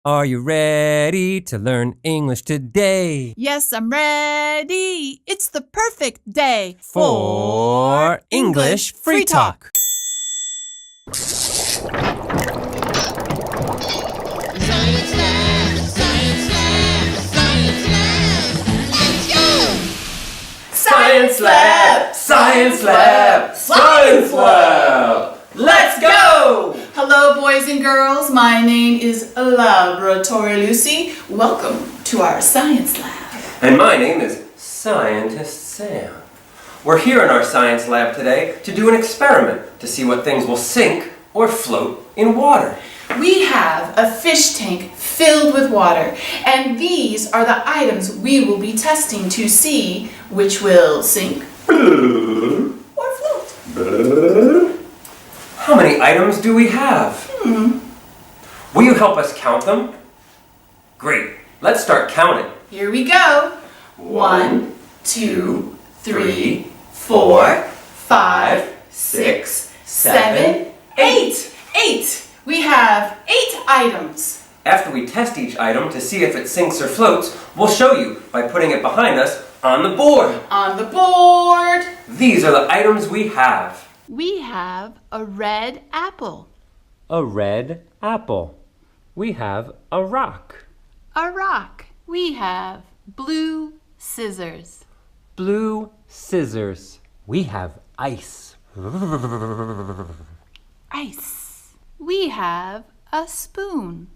Are you ready to learn English today? Yes, I'm ready. It's the perfect day For English Free Talk. Science Lab, Science Lab, Science Lab. Let's go! Science Lab, Science Lab, Science Lab. Let's go! Hello, boys and girls. My name is Laboratory Lucy. Welcome to our science lab. And my name is Scientist Sam. We're here in our science lab today to do an experiment to see what things will sink or float in water. We have a fish tank filled with water, and these are the items we will be testing to see which will sink or float. How many items do we have? Will you help us count them? Great. Let's start counting. Here we go. 1, 2, 3, 4, 5, 6, 7, 8. 8. We have 8 items. After we test each item to see if it sinks or floats, we'll show you by putting it behind us on the board. On the board, These are the items we have. we have a red apple, A red apple. We have a rock. a rock. We have blue scissors, Blue scissors. We have ice. ice. We have a spoon,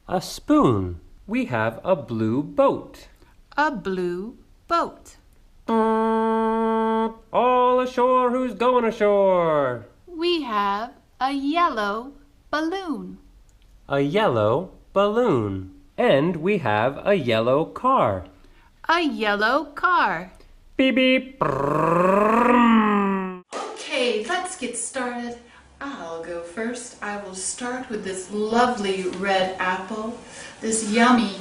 A spoon. We have a blue boat. a blue boat. All ashore, who's going ashore? We have a yellow balloon, A yellow balloon. And we have a yellow car. a yellow car. Beep beep. Okay, let's get started. I'll go first. I will start with this lovely red apple. This yummy,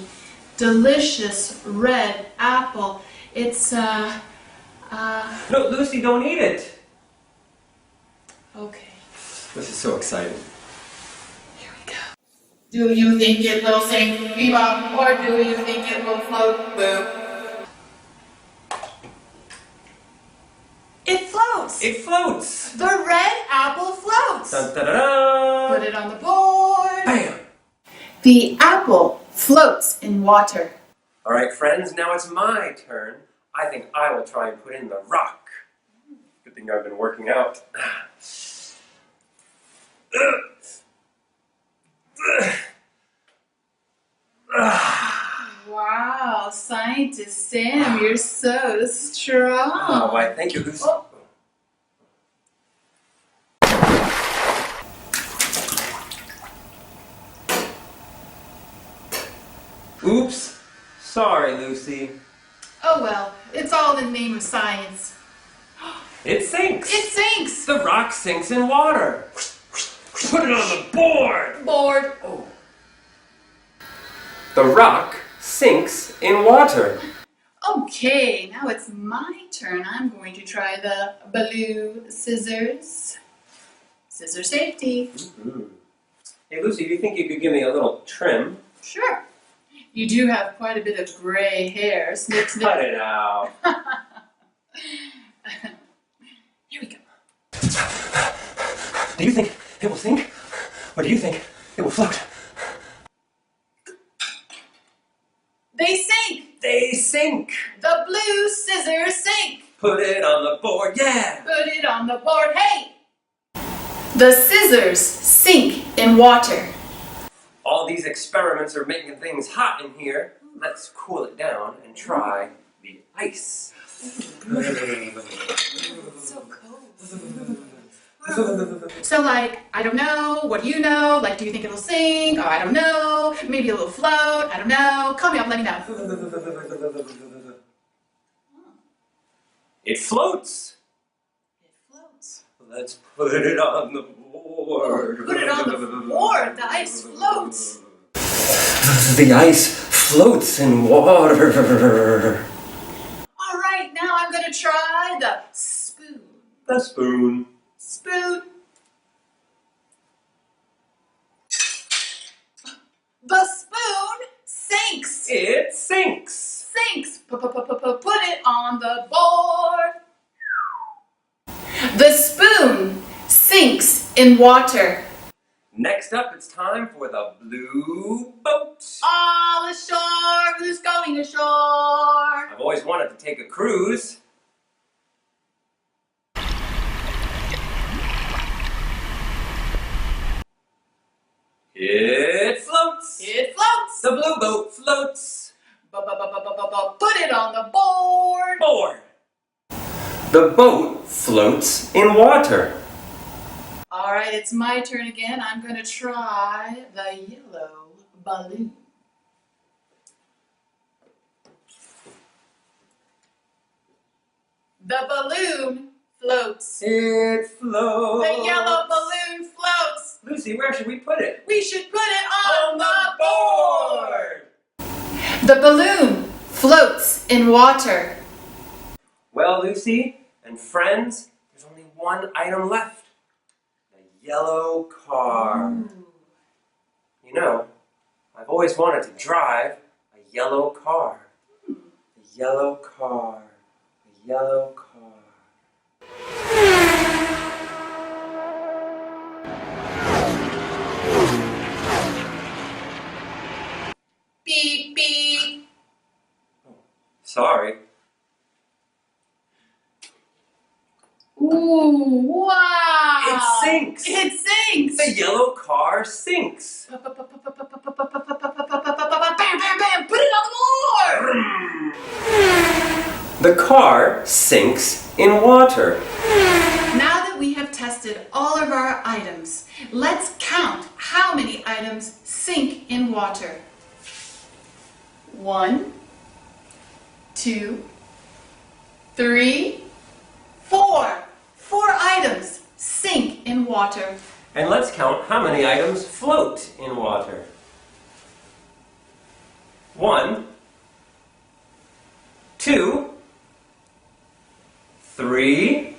delicious red apple. It's, No, Lucy, don't eat it. okay. This is so exciting. Here we go. Do you think it will sink, bebop, or do you think it will float, boo? It floats! It floats. The red apple floats! Dun, da, da, da. Put it on the board! Bam. The apple floats in water. All right, friends, now it's my turn. I think I will try and put in the rock. Good thing I've been working out. Wow, Scientist Sam, you're so strong. Oh, why, thank you, Lucy. Oh. Oops. Sorry, Lucy. Oh well, it's all in the name of science. It sinks. It sinks! The rock sinks in water. Put it on the board. Board. Oh. The rock sinks in water. Okay, now it's my turn. I'm going to try the blue scissors. Scissor safety. Hey, Lucy, do you think you could give me a little trim? Sure. You do have quite a bit of gray hair. Snip, snip. Cut it out. Here we go. Do you think it will sink? Or do you think it will float? They sink! They sink. The blue scissors sink! Put it on the board, yeah. Put it on the board, hey! The scissors sink in water. All these experiments are making things hot in here. Let's cool it down and try the ice. So cold. So like, I don't know, what do you know? Like, do you think it'll sink? Oh, I don't know. Maybe a little float, I don't know. Call me up, let me know. It floats. It floats. Let's put it on the board. Put it on the board, the ice floats. The ice floats in water. All right, now I'm gonna try the spoon. The spoon. Spoon. The spoon. Put it on the board. The spoon sinks in water. Next up, it's time for the blue boat. All ashore, who's going ashore? I've always wanted to take a cruise. It floats. It floats. The blue boat floats. Put it on the board. Board. The boat floats in water. All right, it's my turn again. I'm going to try the yellow balloon. The balloon floats. It floats. The yellow balloon floats. Lucy, where should we put it? We should put it on the board. board. The balloon floats in water. Well, Lucy and friends, there's only one item left. The yellow car. You know, I've always wanted to drive a yellow car. A yellow car. A yellow car. Beep, beep. Sorry. Ooh, wow. It sinks. It sinks. The yellow car sinks. Bam, bam, bam. Put it on the board. The car sinks in water. Now that we have tested all of our items, let's count how many items sink in water. 1, 2, 3, 4. 4 items sink in water. And let's count how many items float in water. 1, 2, 3,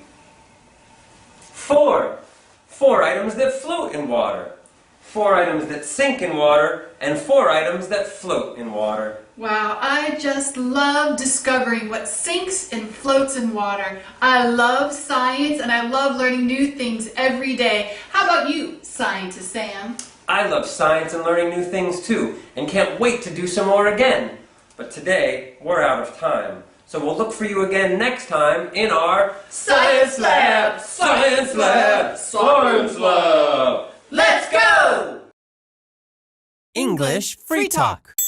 4. 4 items that float in water. 4 items that sink in water, and 4 items that float in water. Wow, I just love discovering what sinks and floats in water. I love science and I love learning new things every day. How about you, Scientist Sam? I love science and learning new things too, and can't wait to do some more again. But today, we're out of time. So we'll look for you again next time in our Science Lab! Science Lab! Science Lab! Let's go! English Free Talk.